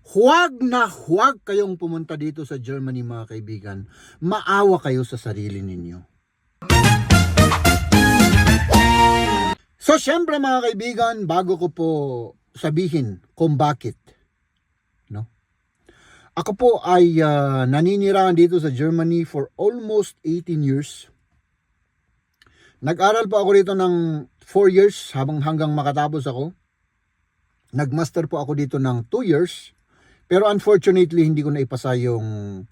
huwag kayong pumunta dito sa Germany mga kaibigan. Maawa kayo sa sarili ninyo. So syempre mga kaibigan, bago ko po sabihin kung bakit, no? Ako po ay naninirahan dito sa Germany for almost 18 years. Nag-aral po ako dito ng 4 years hanggang makatapos ako. Nag-master po ako dito ng 2 years. Pero unfortunately, hindi ko naipasa yung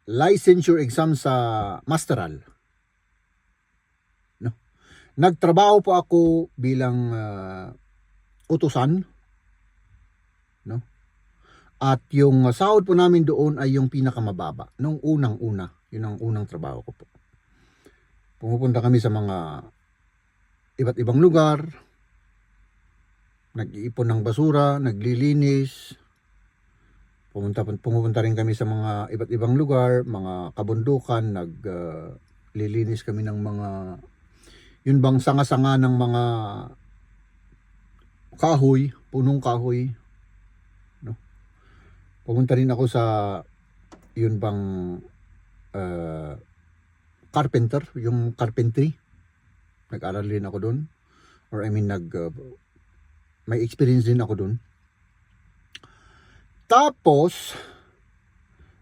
licensure exam sa masteral. No? Nagtrabaho po ako bilang utusan. No? At yung sahod po namin doon ay yung pinakamababa. Nung unang-una. Yun ang unang trabaho ko po. Pumupunta kami sa mga iba't ibang lugar, nag-iipon ng basura, naglilinis, pumupunta rin kami sa mga iba't ibang lugar, mga kabundukan, naglilinis kami ng mga, yun bang sanga-sanga ng mga kahoy, punong kahoy. No? Pumunta rin ako sa, yun bang, carpenter, yung carpentry. Nag-aral din ako doon. Or I mean, may experience din ako doon. Tapos,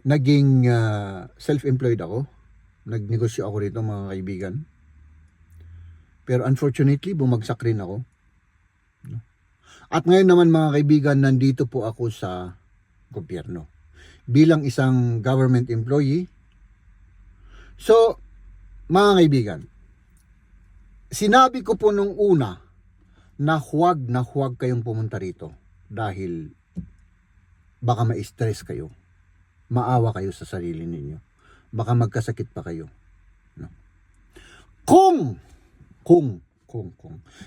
naging self-employed ako. Nagnegosyo ako rito mga kaibigan. Pero unfortunately, bumagsak rin ako. At ngayon naman mga kaibigan, nandito po ako sa gobyerno. Bilang isang government employee. So, mga kaibigan, sinabi ko po nung una na huwag kayong pumunta rito dahil baka ma-stress kayo, maawa kayo sa sarili ninyo, baka magkasakit pa kayo. No? Kung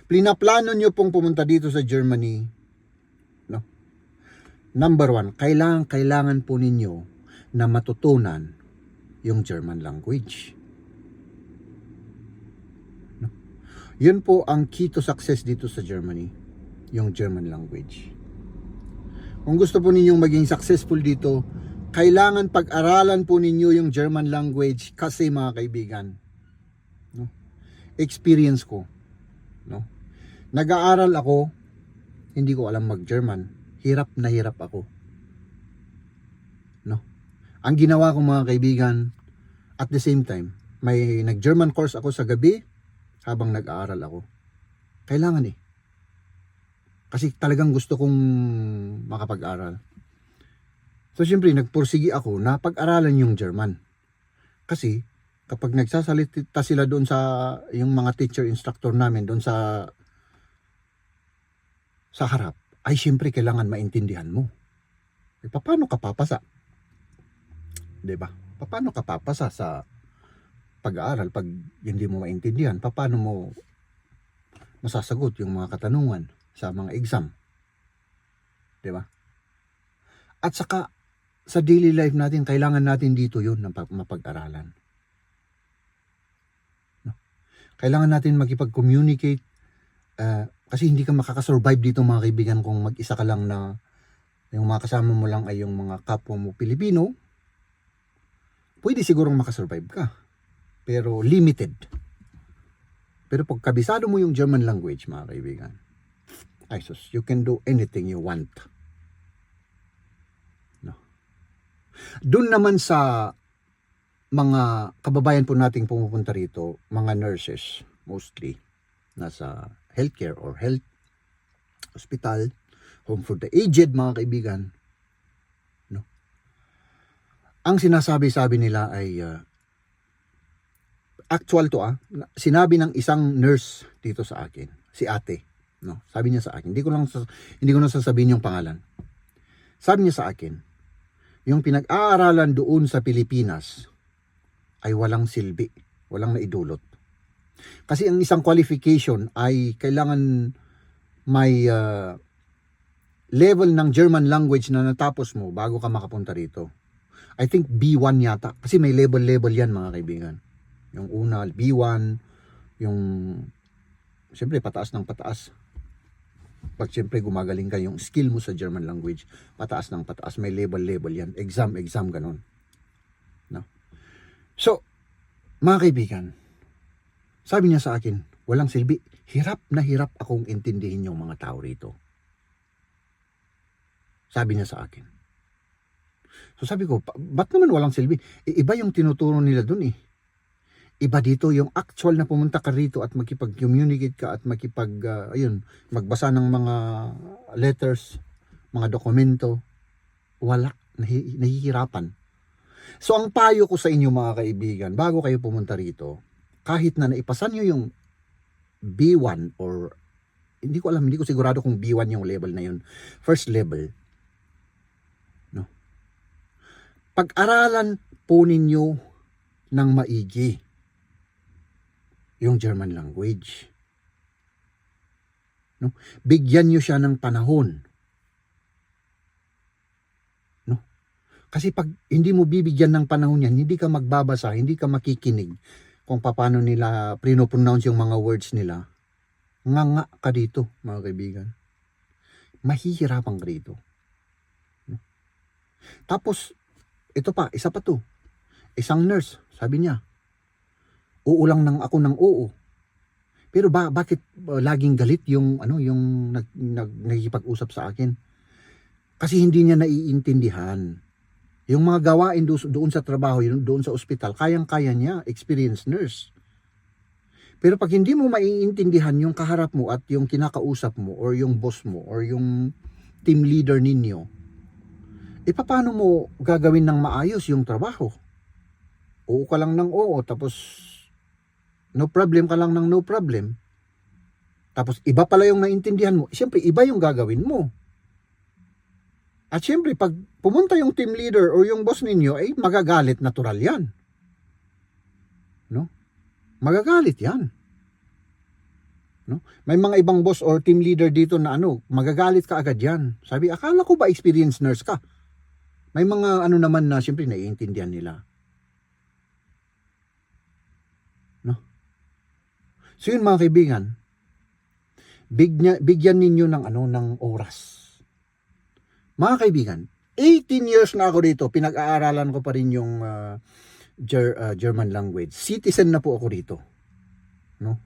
plinaplano nyo pong pumunta dito sa Germany, no? Number 1, kailangan po ninyo na matutunan yung German language. Yun po ang key to success dito sa Germany, yung German language. Kung gusto po ninyong maging successful dito, kailangan pag-aralan po ninyo yung German language kasi mga kaibigan, no? Experience ko, no? Nag-aaral ako, hindi ko alam mag-German, hirap na hirap ako. No? Ang ginawa ko mga kaibigan, at the same time, may nag-German course ako sa gabi, habang nag-aaral ako. Kailangan eh. Kasi talagang gusto kong makapag-aral. So syempre, nagpursigi ako na pag-aralan yung German. Kasi kapag nagsasalita sila doon sa yung mga teacher instructor namin doon sa harap, ay syempre kailangan maintindihan mo. E, paano ka papasa? 'Di ba? Paano ka papasa sa pag-aaral pag hindi mo maintindihan? Paano mo masasagot yung mga katanungan sa mga exam? 'Di ba? At saka sa daily life natin, kailangan natin dito 'yun na mapag-aralan. No? Kailangan natin makipag-communicate kasi hindi ka makakasurvive dito mga kaibigan kung mag-isa ka lang na yung mga kasama mo lang ay yung mga kapwa mo Pilipino. Pwede sigurong makasurvive ka. Pero limited. Pero pag kabisado mo yung German language mga kaibigan, ay sus, you can do anything you want. No. Doon naman sa mga kababayan po nating pumupunta rito, mga nurses mostly, nasa healthcare or health hospital, home for the aged mga kaibigan, no. Ang sinasabi nila ay actual to sinabi ng isang nurse dito sa akin, si ate, no. Sabi niya sa akin, hindi ko na sasabihin yung pangalan. Sabi niya sa akin, yung pinag-aaralan doon sa Pilipinas ay walang silbi, walang naidulot. Kasi ang isang qualification ay kailangan may level ng German language na natapos mo bago ka makapunta rito. I think B1 yata, kasi may level yan mga kaibigan. Yung una, B1, yung siyempre pataas ng pataas. Pag siyempre gumagaling ka, yung skill mo sa German language, pataas ng pataas, may level yan, exam, ganun. No? So, mga kaibigan, sabi niya sa akin, walang silbi, hirap na hirap akong intindihin yung mga tao rito. Sabi niya sa akin. So sabi ko, ba't naman walang silbi? Iba yung tinuturo nila dun eh. Iba dito yung actual na pumunta ka rito at makipag-communicate ka at magbasa ng mga letters, mga dokumento. Wala, nahihirapan. So ang payo ko sa inyo mga kaibigan, bago kayo pumunta rito, kahit na naipasan nyo yung B1 or hindi ko sigurado kung B1 yung level na yun, first level, no? Pag-aralan po ninyo ng maigi yung German language. No? Bigyan niyo siya ng panahon. No? Kasi pag hindi mo bibigyan ng panahon yan, hindi ka magbabasa, hindi ka makikinig kung paano nila prino-pronounce yung mga words nila. Nga ka dito, mga kaibigan. Mahihirapan ka dito. No? Tapos, ito pa, isa pa to. Isang nurse, sabi niya, uulang ng ako ng oo. Pero bakit laging galit yung nagkikipag-usap sa akin? Kasi hindi niya naiintindihan. Yung mga gawain doon sa trabaho, doon sa ospital, kayang-kaya niya, experienced nurse. Pero pag hindi mo maiintindihan yung kaharap mo at yung kinakausap mo or yung boss mo or yung team leader ninyo, paano mo gagawin ng maayos yung trabaho? Oo ka lang ng oo, tapos no problem ka lang ng no problem. Tapos iba pala yung naintindihan mo. Siyempre, iba yung gagawin mo. At siyempre, pag pumunta yung team leader o yung boss ninyo, magagalit, natural yan. No? Magagalit yan. No? May mga ibang boss or team leader dito na magagalit ka agad yan. Sabi, akala ko ba experienced nurse ka? May mga naman na siyempre naiintindihan nila. No? So yun mga kaibigan, bigyan ninyo ng oras. Mga kaibigan, 18 years na ako dito, pinag-aaralan ko pa rin yung German language. Citizen na po ako dito. No?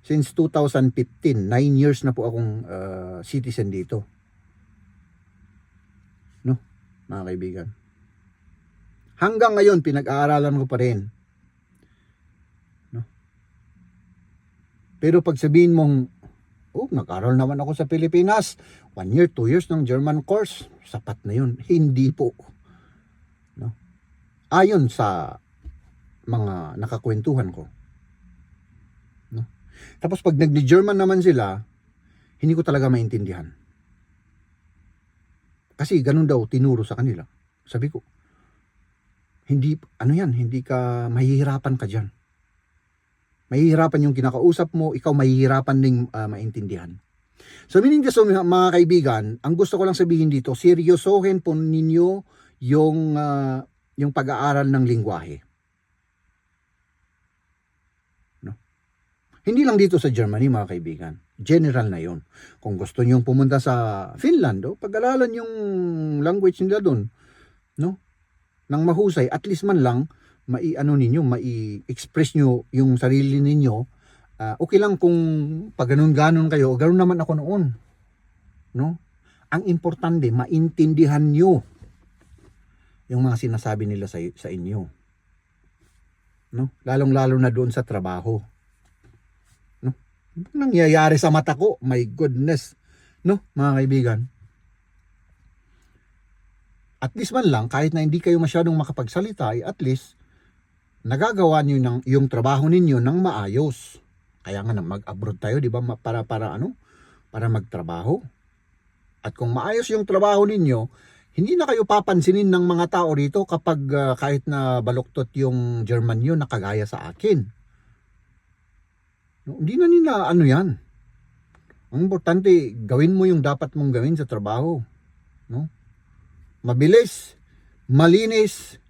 Since 2015, 9 years na po akong citizen dito. No? Mga kaibigan. Hanggang ngayon, pinag-aaralan ko pa rin. Pero pag sabihin mong, nag-aral naman ako sa Pilipinas, 1 year, 2 years ng German course, sapat na yun. Hindi po. No? Ayon sa mga nakakwentuhan ko. No? Tapos pag nag-German naman sila, hindi ko talaga maintindihan. Kasi ganun daw tinuro sa kanila. Sabi ko, hindi ka, mahihirapan ka dyan. Mahihirapan yung kinakausap mo, ikaw mahihirapan ding maintindihan. So meaning this, mga kaibigan, ang gusto ko lang sabihin dito, seryosohin po ninyo yung pag-aaral ng lingwahe. No? Hindi lang dito sa Germany, mga kaibigan. General na yon. Kung gusto niyo pumunta sa Finland, pag-aralan yung language nila doon, no? Nang mahusay, at least man lang mai-express nyo yung sarili ninyo. Okay lang kung pag ganun kayo, ganun naman ako noon. No? Ang importante, maintindihan nyo yung mga sinasabi nila sa inyo. No? Lalong-lalo na doon sa trabaho. No? Ano nangyayari sa mata ko? My goodness. No, mga kaibigan? At least man lang, kahit na hindi kayo masyadong makapagsalita, at least nagagawa niyo yung trabaho ninyo ng maayos. Kaya nga mag-abroad tayo, di ba? Para magtrabaho. At kung maayos yung trabaho ninyo, hindi na kayo papansinin ng mga tao rito kapag kahit na baluktot yung German nyo na kagaya sa akin. No, hindi na nila yan. Ang importante, gawin mo yung dapat mong gawin sa trabaho. No? Mabilis, malinis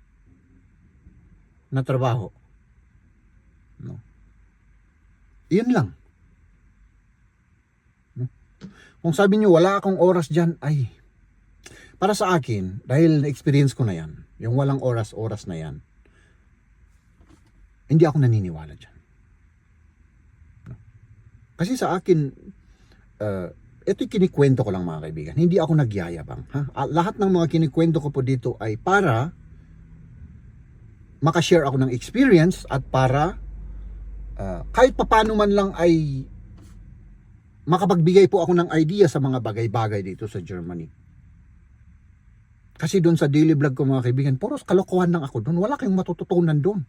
na trabaho. No? Iyon lang. No? Kung sabi niyo wala akong oras dyan, ay, para sa akin, dahil na-experience ko na yan, yung walang oras-oras na yan, hindi ako naniniwala dyan. Kasi sa akin, ito'y kinikwento ko lang mga kaibigan. Hindi ako nagyayabang. Ha? Lahat ng mga kinikwento ko po dito ay para makashare ako ng experience at para kahit papano man lang ay makapagbigay po ako ng idea sa mga bagay-bagay dito sa Germany. Kasi doon sa daily vlog ko mga kaibigan, puros kalokohan lang ako doon. Wala kayong matututunan doon.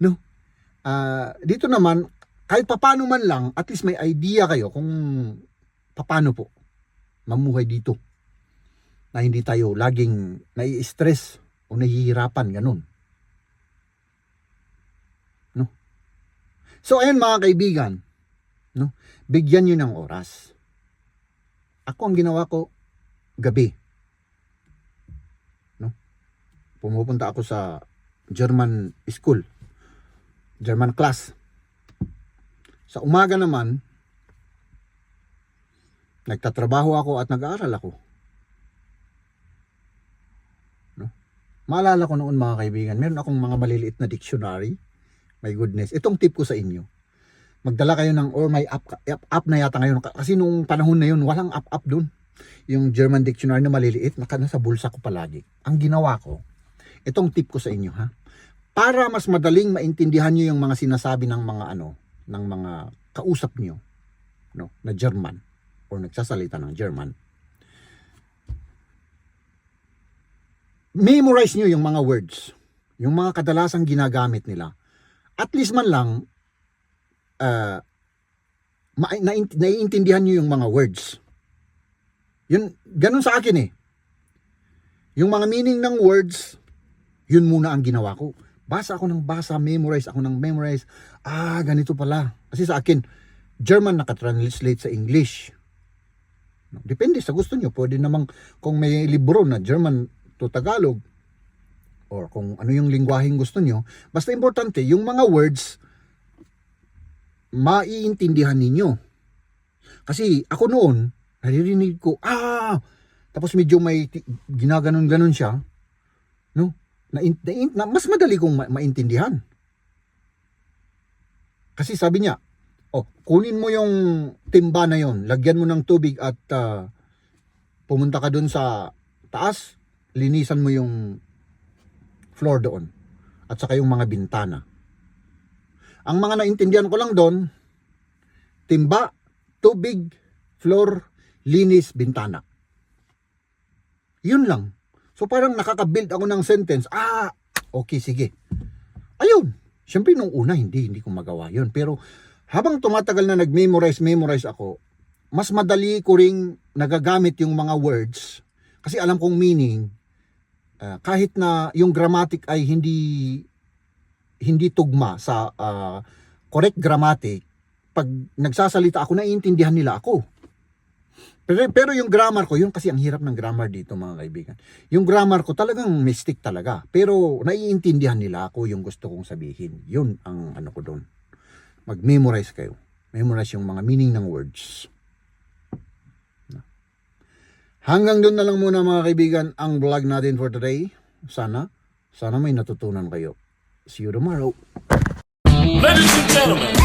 No? Dito naman, kahit papano man lang, at least may idea kayo kung papano po mamuhay dito. Na hindi tayo laging nai-stress o nahihirapan, ganun. No? So, ayun mga kaibigan, no? Bigyan nyo ng oras. Ako ang ginawa ko, gabi. No? Pumupunta ako sa German school, German class. Sa umaga naman, nagtatrabaho ako at nag-aaral ako. No? Maalala ko noon mga kaibigan, meron akong mga maliliit na dictionary. My goodness, itong tip ko sa inyo. Magdala kayo ng, or may app na yata ngayon. Kasi nung panahon na yun, walang app dun. Yung German dictionary na maliliit, nasa bulsa ko palagi. Ang ginawa ko, itong tip ko sa inyo ha. Para mas madaling maintindihan nyo yung mga sinasabi ng mga ng mga kausap nyo, no, na German or nagsasalita ng German. Memorize nyo yung mga words, yung mga kadalasang ginagamit nila. At least man lang naiintindihan nyo yung mga words. Yun, ganun sa akin eh. Yung mga meaning ng words, yun muna ang ginawa ko. Basa ako ng basa, memorize ako ng memorize. Ganito pala. Kasi sa akin, German nakatranslate sa English. Depende sa gusto nyo. Pwede namang kung may libro na German to Tagalog, or kung ano yung lingwaheng gusto nyo. Basta importante, yung mga words, maiintindihan ninyo. Kasi ako noon, naririnig ko, tapos medyo may ginaganon-ganon siya, no? Mas madali kong maintindihan. Kasi sabi niya, kunin mo yung timba na yon, lagyan mo ng tubig at pumunta ka dun sa taas, linisan mo yung floor doon at saka yung mga bintana. Ang mga naintindihan ko lang doon, timba, tubig, floor, linis, bintana. Yun lang. So parang nakaka-build ako ng sentence. Okay, sige. Ayun. Siyempre nung una hindi ko magawa yun. Pero habang tumatagal na nag-memorize ako, mas madali ko ring nagagamit yung mga words kasi alam kong meaning. Kahit na yung grammatic ay hindi tugma sa correct grammatic, pag nagsasalita ako, naiintindihan nila ako. Pero yung grammar ko, yun kasi ang hirap ng grammar dito mga kaibigan. Yung grammar ko talagang mistake talaga. Pero naiintindihan nila ako yung gusto kong sabihin. Yun ang ano ko doon. Mag-memorize kayo. Memorize yung mga meaning ng words. Hanggang doon na lang muna mga kaibigan ang vlog natin for today. Sana may natutunan kayo. See you tomorrow. Ladies and gentlemen.